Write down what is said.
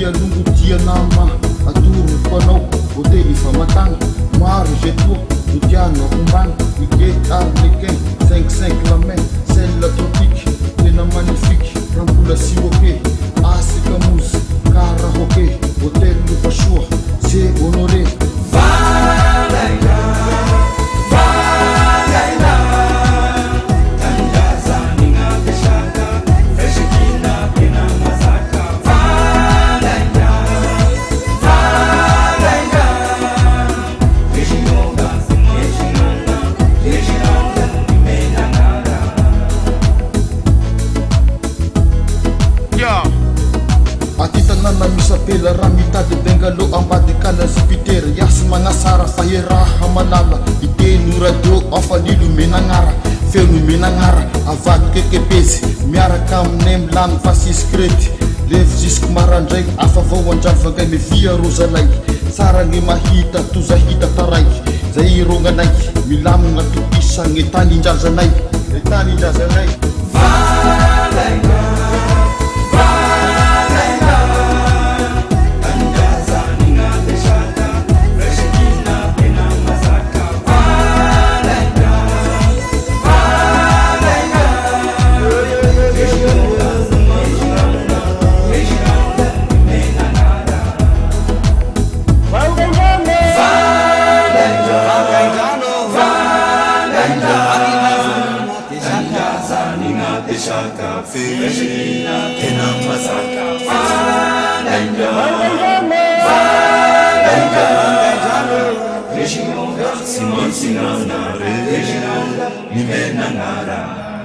dia lungu dia nama aturu panau hoteli famatang maro jetua Ludiano Umban Wicket Arniken 5-5 la main celle la tropique tena magnifique Rambula Siwoke Asika Mousse Karaoke Hôtel Lupashua c'est honoré na misapela raha mitady bengalo ambadikana zipitera yasy magnasara faheraha manala iteny radio afalilo menagnara feno menagnara avady kekepezy miaraka aminay milamy fasiskrety levy jusque marandray afa vao andravagay mevia rozalay tsara gny mahita tozahita taraiky zay irognanay milamigna topisagny tany indrazanay tany indrazanay Tena masaka Simon Sinana, Regina, Nimena Nara.